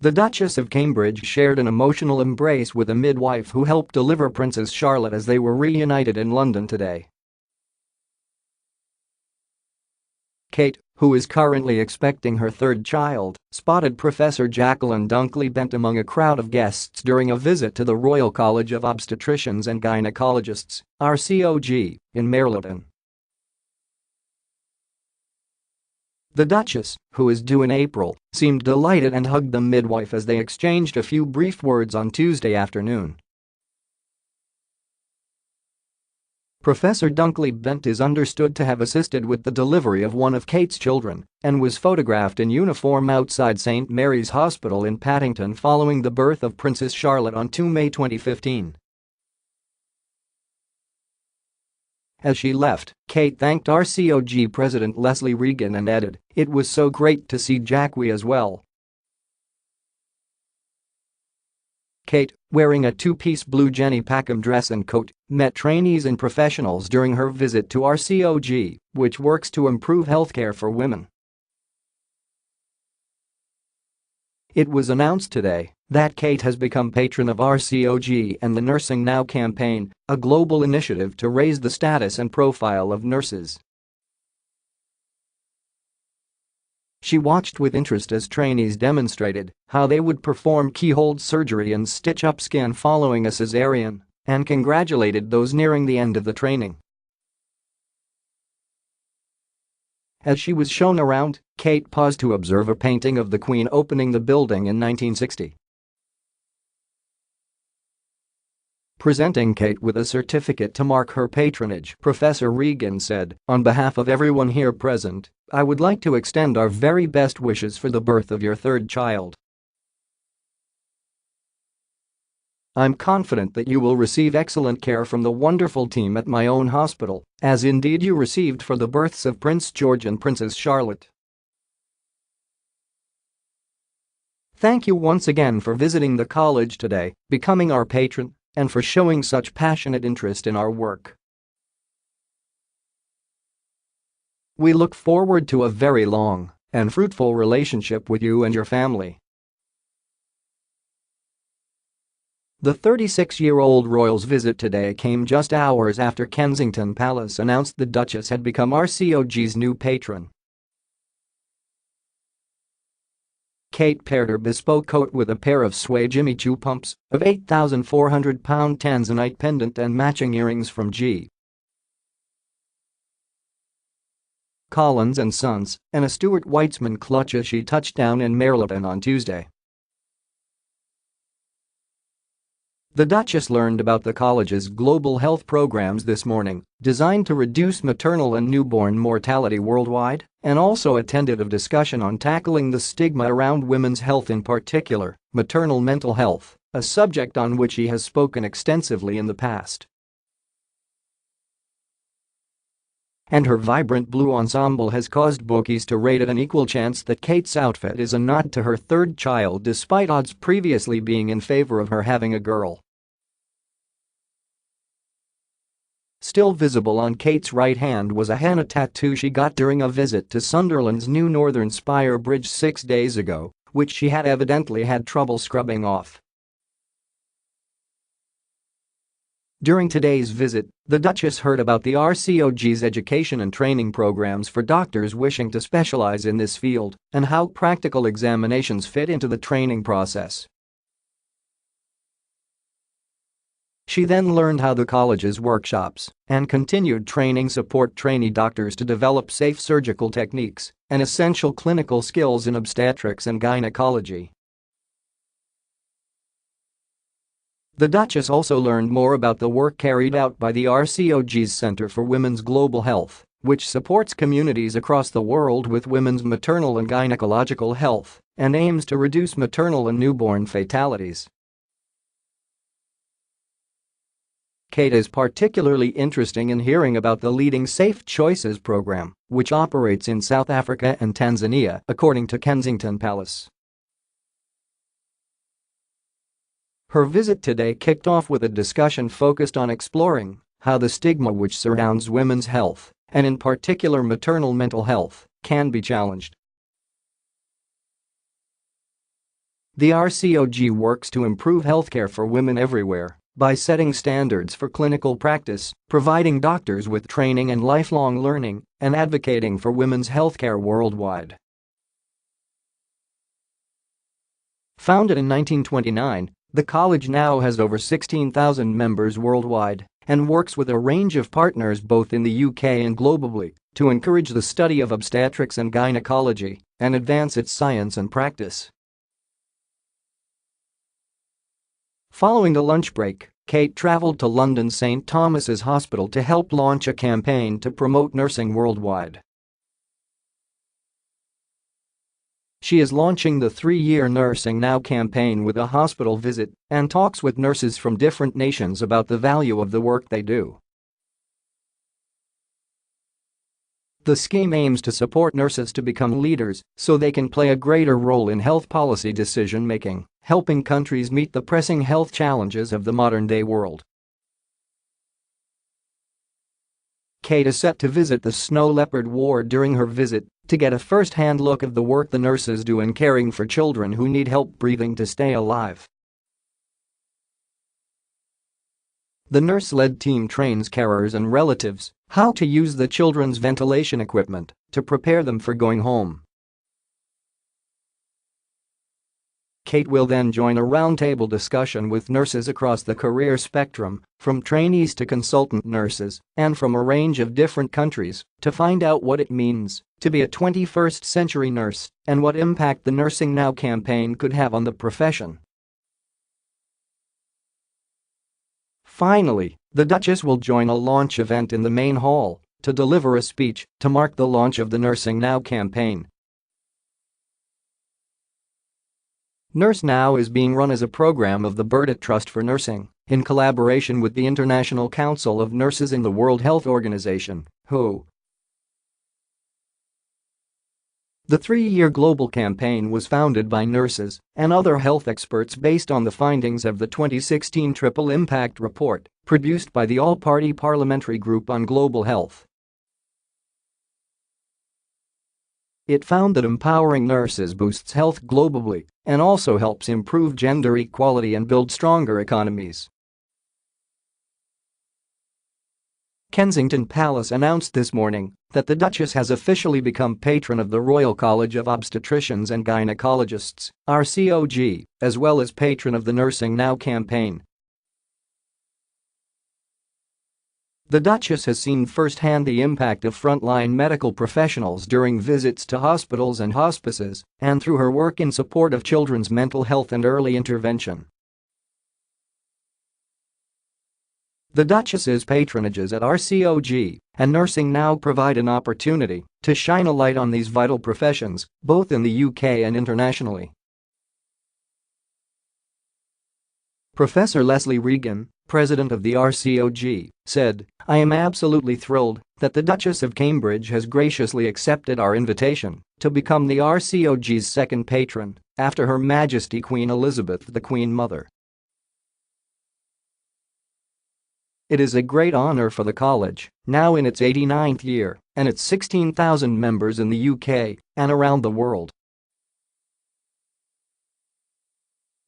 The Duchess of Cambridge shared an emotional embrace with a midwife who helped deliver Princess Charlotte as they were reunited in London today. Kate, who is currently expecting her third child, spotted Professor Jacqueline Dunkley-Bent among a crowd of guests during a visit to the Royal College of Obstetricians and Gynecologists, RCOG, in Middleton. The Duchess, who is due in April, seemed delighted and hugged the midwife as they exchanged a few brief words on Tuesday afternoon. Professor Dunkley-Bent is understood to have assisted with the delivery of one of Kate's children and was photographed in uniform outside St. Mary's Hospital in Paddington following the birth of Princess Charlotte on 2 May 2015. As she left, Kate thanked RCOG President Leslie Regan and added, "It was so great to see Jackie as well." Kate, wearing a two-piece blue Jenny Packham dress and coat, met trainees and professionals during her visit to RCOG, which works to improve healthcare for women. It was announced today that Kate has become patron of RCOG and the Nursing Now campaign, a global initiative to raise the status and profile of nurses. She watched with interest as trainees demonstrated how they would perform keyhole surgery and stitch up skin following a cesarean, and congratulated those nearing the end of the training. As she was shown around, Kate paused to observe a painting of the Queen opening the building in 1960. Presenting Kate with a certificate to mark her patronage, Professor Regan said, "On behalf of everyone here present, I would like to extend our very best wishes for the birth of your third child. I'm confident that you will receive excellent care from the wonderful team at my own hospital, as indeed you received for the births of Prince George and Princess Charlotte. Thank you once again for visiting the college today, becoming our patron, and for showing such passionate interest in our work. We look forward to a very long and fruitful relationship with you and your family." The 36-year-old royal's visit today came just hours after Kensington Palace announced the Duchess had become RCOG's new patron. Kate paired her bespoke coat with a pair of suede Jimmy Choo pumps, of £8,400 tanzanite pendant and matching earrings from G. Collins and Sons, and a Stuart Weitzman clutch as she touched down in Middleton on Tuesday. The Duchess learned about the college's global health programs this morning, designed to reduce maternal and newborn mortality worldwide, and also attended a discussion on tackling the stigma around women's health, in particular, maternal mental health, a subject on which she has spoken extensively in the past. And her vibrant blue ensemble has caused bookies to rate it an equal chance that Kate's outfit is a nod to her third child, despite odds previously being in favor of her having a girl. Still visible on Kate's right hand was a henna tattoo she got during a visit to Sunderland's new Northern Spire Bridge 6 days ago, which she had evidently had trouble scrubbing off. During today's visit, the Duchess heard about the RCOG's education and training programs for doctors wishing to specialize in this field and how practical examinations fit into the training process. She then learned how the college's workshops and continued training support trainee doctors to develop safe surgical techniques and essential clinical skills in obstetrics and gynecology. The Duchess also learned more about the work carried out by the RCOG's Center for Women's Global Health, which supports communities across the world with women's maternal and gynecological health and aims to reduce maternal and newborn fatalities. Kate is particularly interested in hearing about the leading Safe Choices program, which operates in South Africa and Tanzania, according to Kensington Palace. Her visit today kicked off with a discussion focused on exploring how the stigma which surrounds women's health, and in particular maternal mental health, can be challenged. The RCOG works to improve healthcare for women everywhere by setting standards for clinical practice, providing doctors with training and lifelong learning, and advocating for women's healthcare worldwide. Founded in 1929, the college now has over 16,000 members worldwide and works with a range of partners both in the UK and globally to encourage the study of obstetrics and gynecology and advance its science and practice. Following the lunch break, Kate traveled to London St. Thomas's Hospital to help launch a campaign to promote nursing worldwide. She is launching the 3-year Nursing Now campaign with a hospital visit and talks with nurses from different nations about the value of the work they do. The scheme aims to support nurses to become leaders so they can play a greater role in health policy decision-making, helping countries meet the pressing health challenges of the modern-day world. Kate is set to visit the Snow Leopard ward during her visit to get a first-hand look of the work the nurses do in caring for children who need help breathing to stay alive. The nurse-led team trains carers and relatives how to use the children's ventilation equipment to prepare them for going home. Kate will then join a roundtable discussion with nurses across the career spectrum, from trainees to consultant nurses, and from a range of different countries, to find out what it means to be a 21st-century nurse and what impact the Nursing Now campaign could have on the profession. Finally, the Duchess will join a launch event in the main hall to deliver a speech to mark the launch of the Nursing Now campaign. Nurse Now is being run as a program of the Burdett Trust for Nursing, in collaboration with the International Council of Nurses in the World Health Organization, WHO. The 3-year global campaign was founded by nurses and other health experts based on the findings of the 2016 Triple Impact Report, produced by the All-Party Parliamentary Group on Global Health. It found that empowering nurses boosts health globally and also helps improve gender equality and build stronger economies. Kensington Palace announced this morning that the Duchess has officially become patron of the Royal College of Obstetricians and Gynecologists, RCOG, as well as patron of the Nursing Now campaign. The Duchess has seen firsthand the impact of frontline medical professionals during visits to hospitals and hospices and through her work in support of children's mental health and early intervention. The Duchess's patronages at RCOG and Nursing Now provide an opportunity to shine a light on these vital professions, both in the UK and internationally. Professor Leslie Regan, president of the RCOG, said, "I am absolutely thrilled that the Duchess of Cambridge has graciously accepted our invitation to become the RCOG's second patron after Her Majesty Queen Elizabeth the Queen Mother. It is a great honor for the college, now in its 89th year, and its 16,000 members in the UK and around the world.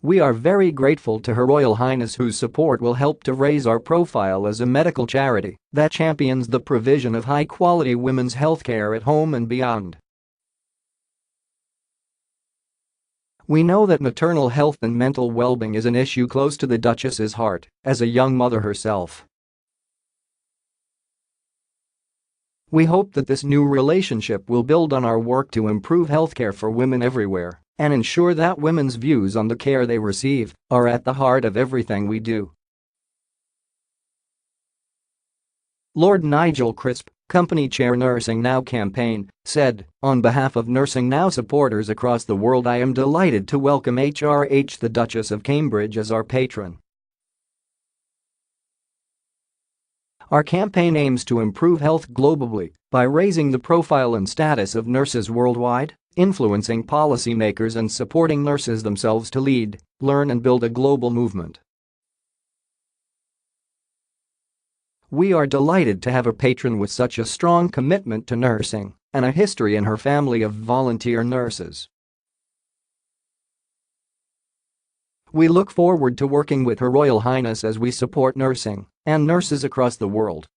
We are very grateful to Her Royal Highness, whose support will help to raise our profile as a medical charity that champions the provision of high-quality women's healthcare at home and beyond. We know that maternal health and mental well-being is an issue close to the Duchess's heart as a young mother herself. We hope that this new relationship will build on our work to improve healthcare for women everywhere and ensure that women's views on the care they receive are at the heart of everything we do." Lord Nigel Crisp, company chair Nursing Now campaign, said, "On behalf of Nursing Now supporters across the world, I am delighted to welcome HRH the Duchess of Cambridge as our patron. Our campaign aims to improve health globally by raising the profile and status of nurses worldwide, influencing policymakers and supporting nurses themselves to lead, learn and build a global movement. We are delighted to have a patron with such a strong commitment to nursing and a history in her family of volunteer nurses." We look forward to working with Her Royal Highness as we support nursing and nurses across the world.